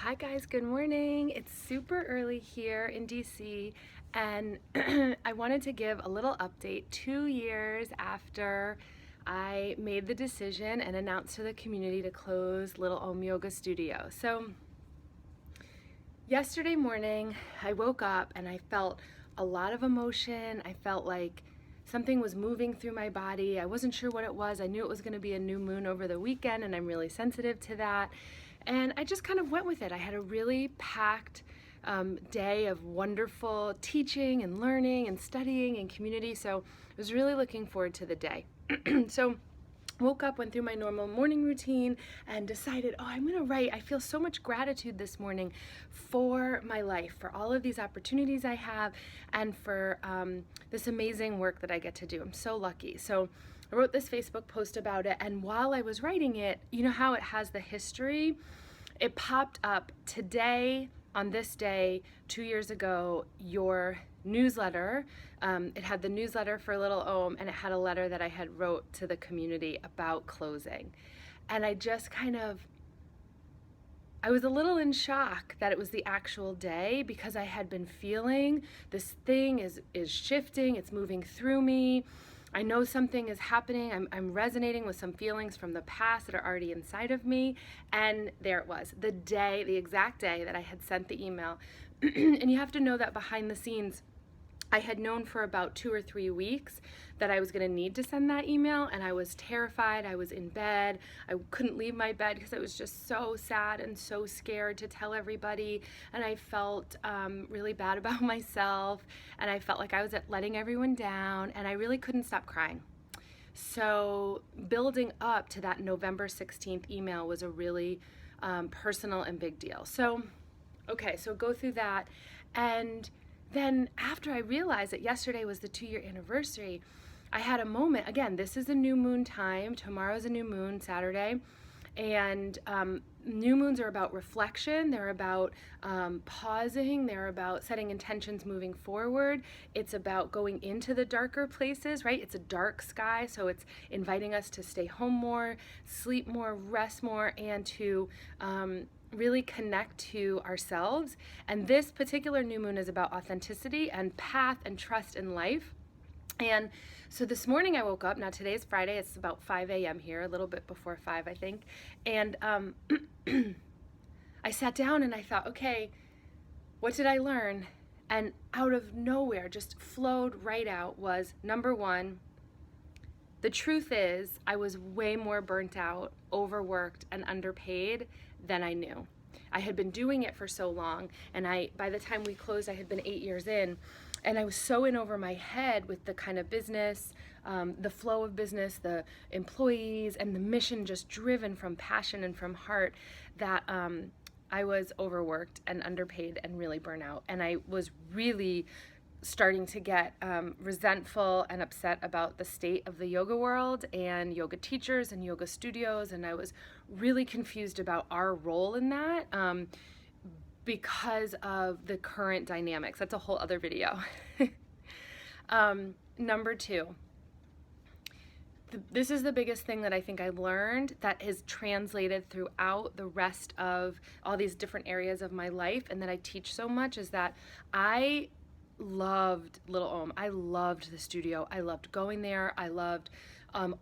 Hi guys, good morning. It's super early here in DC and I wanted to give a little update 2 years after I made the decision and announced to the community to close Little Om Yoga Studio. So yesterday morning I woke up and I felt a lot of emotion. I felt like something was moving through my body. I wasn't sure what it was. I knew it was going to be a new moon over the weekend and I'm really sensitive to that. And I just kind of went with it. I had a really packed day of wonderful teaching and learning and studying and community. So I was really looking forward to the day. So woke up, went through my normal morning routine and decided, I'm gonna write. I feel so much gratitude this morning for my life, for all of these opportunities I have, and for this amazing work that I get to do. I'm so lucky. So I wrote this Facebook post about it, and while I was writing it, you know how it has the history? It popped up today, on this day, 2 years ago, your newsletter. It had the newsletter for Little Om, and it had a letter that I had wrote to the community about closing. And I just I was a little in shock that it was the actual day, because I had been feeling this thing is shifting, it's moving through me. I know something is happening. I'm resonating with some feelings from the past that are already inside of me. And there it was, the exact day that I had sent the email. And you have to know that behind the scenes, I had known for about 2 or 3 weeks that I was going to need to send that email, and I was terrified. I was in bed. I couldn't leave my bed because I was just so sad and so scared to tell everybody, and I felt really bad about myself, and I felt like I was letting everyone down, and I really couldn't stop crying. So building up to that November 16th email was a really personal and big deal. So, okay, so go through that, and then after I realized that yesterday was the 2-year anniversary, I had a moment. Again, this is a new moon time. Tomorrow's a new moon, Saturday. And new moons are about reflection. They're about pausing. They're about setting intentions moving forward. It's about going into the darker places, right? It's a dark sky, so it's inviting us to stay home more, sleep more, rest more, and to really connect to ourselves. And this particular new moon is about authenticity and path and trust in life. And so this morning I woke up. Now today's Friday. It's about 5 a.m. here, a little bit before 5, I think. And I sat down and I thought, okay, what did I learn? And out of nowhere, just flowed right out, was number one, the truth is I was way more burnt out, overworked, and underpaid than I knew. I had been doing it for so long, and by the time we closed, I had been 8 years in, and I was so in over my head with the kind of business, the flow of business, the employees, and the mission just driven from passion and from heart, that I was overworked and underpaid and really burnt out. And I was really starting to get resentful and upset about the state of the yoga world and yoga teachers and yoga studios, and I was really confused about our role in that because of the current dynamics. That's a whole other video. Number two, this is the biggest thing that I think I learned that is translated throughout the rest of all these different areas of my life, and that I teach so much, is that I loved Little Om. I loved the studio. I loved going there. I loved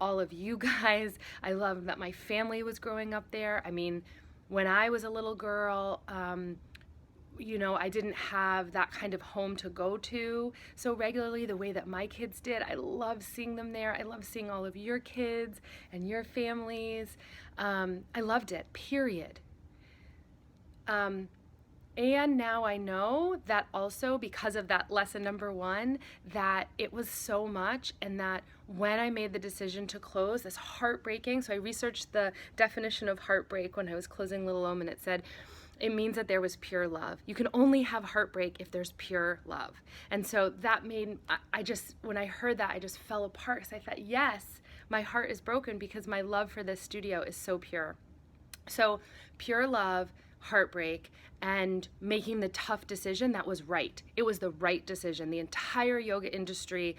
all of you guys. I loved that my family was growing up there. I mean, when I was a little girl, I didn't have that kind of home to go to so regularly the way that my kids did. I love seeing them there. I love seeing all of your kids and your families. I loved it, period. And now I know that also, because of that lesson number one, that it was so much, and that when I made the decision to close, this heartbreaking, so I researched the definition of heartbreak when I was closing Little Om, and it said, it means that there was pure love. You can only have heartbreak if there's pure love. And so that made, when I heard that, I just fell apart, because I thought, yes, my heart is broken because my love for this studio is so pure. So pure love, heartbreak, and making the tough decision that was right. It was the right decision. The entire yoga industry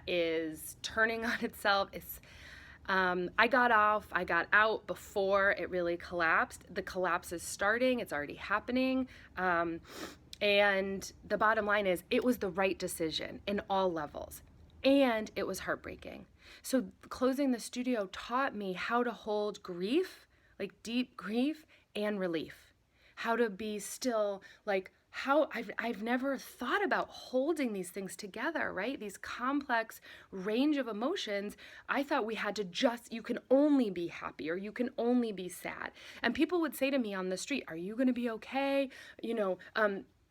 is turning on itself. I got out before it really collapsed. The collapse is starting, it's already happening. And the bottom line is, it was the right decision in all levels. And it was heartbreaking. So, closing the studio taught me how to hold grief, like deep grief, and relief. How to be still, like, how I've never thought about holding these things together, right? These complex range of emotions. I thought we had to just, you can only be happy or you can only be sad. And people would say to me on the street, are you going to be okay?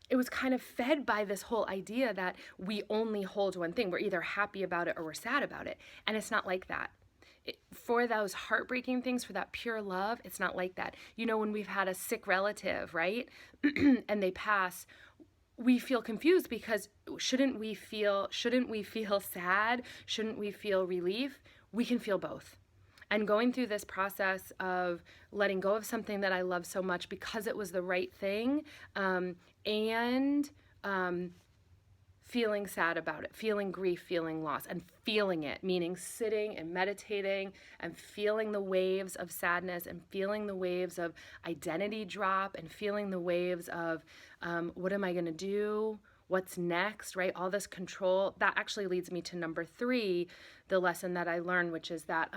It was kind of fed by this whole idea that we only hold one thing. We're either happy about it or we're sad about it. And it's not like that. For those heartbreaking things, for that pure love, it's not like that. When we've had a sick relative, right? And they pass, we feel confused because shouldn't we feel sad? Shouldn't we feel relief? We can feel both. And going through this process of letting go of something that I love so much because it was the right thing, and feeling sad about it, feeling grief, feeling loss, and feeling it, meaning sitting and meditating and feeling the waves of sadness and feeling the waves of identity drop and feeling the waves of what am I going to do? What's next, right? All this control. That actually leads me to number 3, the lesson that I learned, which is that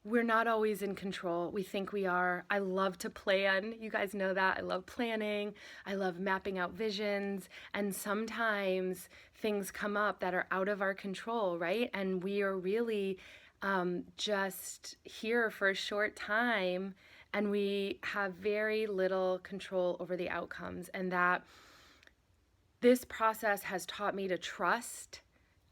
we're not always in control. We think we are. I love to plan. You guys know that. I love planning. I love mapping out visions. And sometimes things come up that are out of our control, right? And we are really just here for a short time, and we have very little control over the outcomes. And that this process has taught me to trust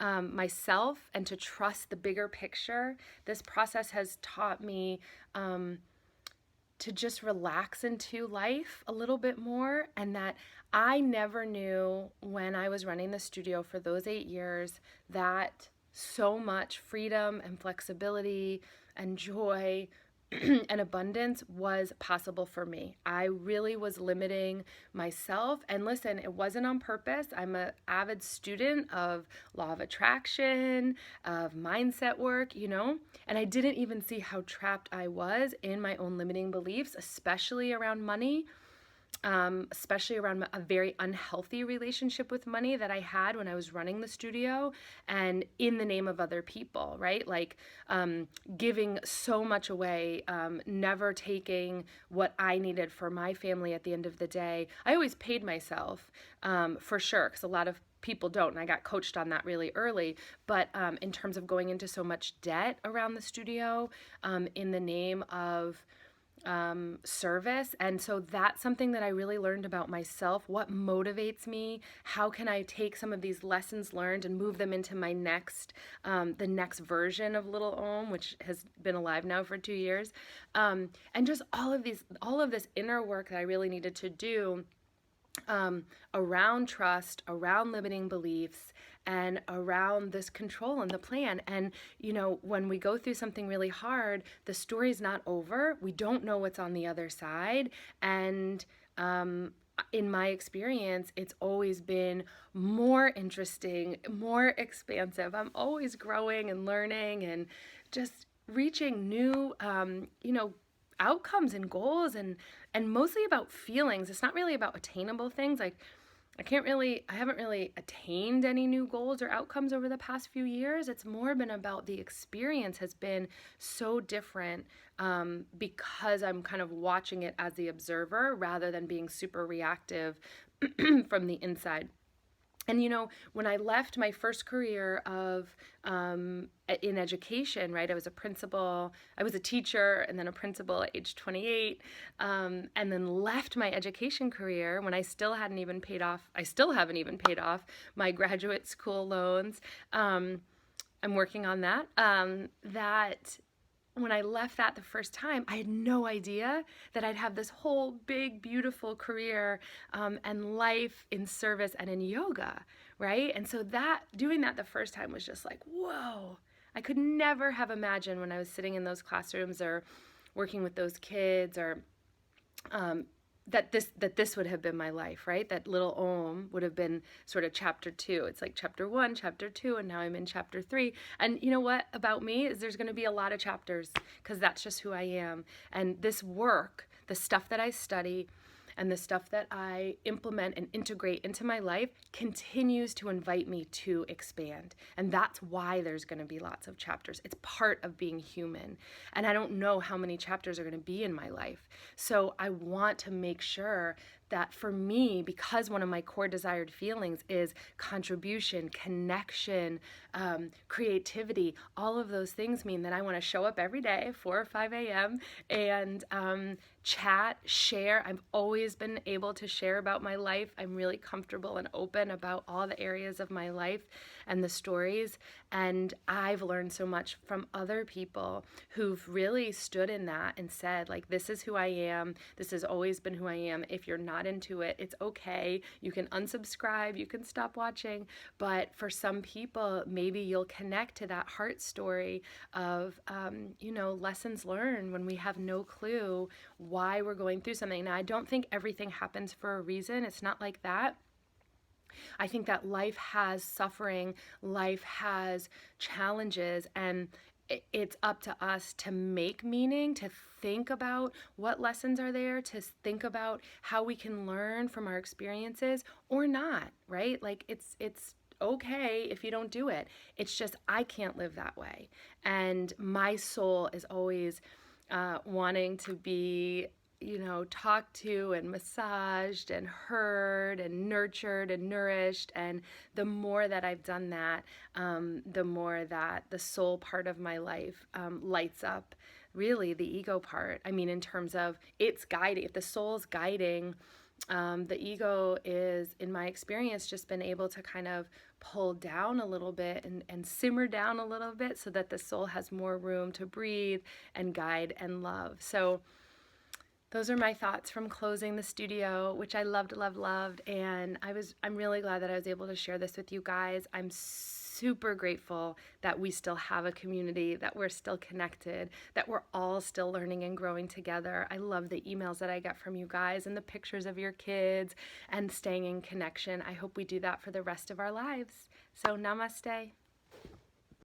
myself and to trust the bigger picture. This process has taught me to just relax into life a little bit more, and that I never knew when I was running the studio for those 8 years that so much freedom and flexibility and joy and abundance was possible for me. I really was limiting myself. And listen, it wasn't on purpose. I'm an avid student of law of attraction, of mindset work, and I didn't even see how trapped I was in my own limiting beliefs, especially around money. Especially around a very unhealthy relationship with money that I had when I was running the studio and in the name of other people, right? Like giving so much away, never taking what I needed for my family at the end of the day. I always paid myself for sure, because a lot of people don't, and I got coached on that really early. But in terms of going into so much debt around the studio in the name of service. And so that's something that I really learned about myself. What motivates me? How can I take some of these lessons learned and move them into my the next version of Little Om, which has been alive now for 2 years. And just all of this inner work that I really needed to do around trust, around limiting beliefs, and around this control and the plan. And, when we go through something really hard, the story's not over. We don't know what's on the other side. And in my experience, it's always been more interesting, more expansive. I'm always growing and learning and just reaching new, outcomes and goals, and mostly about feelings. It's not really about attainable things. Like I haven't really attained any new goals or outcomes over the past few years. It's more been about the experience has been so different because I'm kind of watching it as the observer rather than being super reactive from the inside. And when I left my first career of in education, right? I was a principal, I was a teacher, and then a principal at age 28, and then left my education career when I still haven't even paid off my graduate school loans. I'm working on that. When I left that the first time, I had no idea that I'd have this whole big, beautiful career and life in service and in yoga, right? And so doing that the first time was just like, whoa. I could never have imagined when I was sitting in those classrooms or working with those kids or that this would have been my life, right? That little Om would have been sort of chapter 2. It's like chapter 1, chapter 2, and now I'm in chapter 3. And you know what about me is there's going to be a lot of chapters because that's just who I am. And this work, the stuff that I study, and the stuff that I implement and integrate into my life continues to invite me to expand. And that's why there's going to be lots of chapters. It's part of being human. And I don't know how many chapters are going to be in my life. So I want to make sure that for me, because one of my core desired feelings is contribution, connection, creativity, all of those things mean that I want to show up every day, 4 or 5 a.m., and chat, share. I've always been able to share about my life. I'm really comfortable and open about all the areas of my life and the stories. And I've learned so much from other people who've really stood in that and said, like, this is who I am. This has always been who I am. If you're not into it, it's okay. You can unsubscribe, you can stop watching. But for some people, maybe you'll connect to that heart story of, lessons learned when we have no clue why we're going through something. Now, I don't think everything happens for a reason. It's not like that. I think that life has suffering, life has challenges, and it's up to us to make meaning, to think about what lessons are there, to think about how we can learn from our experiences or not, right? Like it's okay if you don't do it. It's just I can't live that way. And my soul is always wanting to be talked to and massaged and heard and nurtured and nourished. And the more that I've done that, the more that the soul part of my life lights up, really the ego part. I mean, in terms of it's guiding, if the soul's guiding, the ego is, in my experience, just been able to kind of pull down a little bit and simmer down a little bit so that the soul has more room to breathe and guide and love. So those are my thoughts from closing the studio, which I loved, loved, loved. And I'm really glad that I was able to share this with you guys. I'm super grateful that we still have a community, that we're still connected, that we're all still learning and growing together. I love the emails that I get from you guys and the pictures of your kids and staying in connection. I hope we do that for the rest of our lives. So namaste.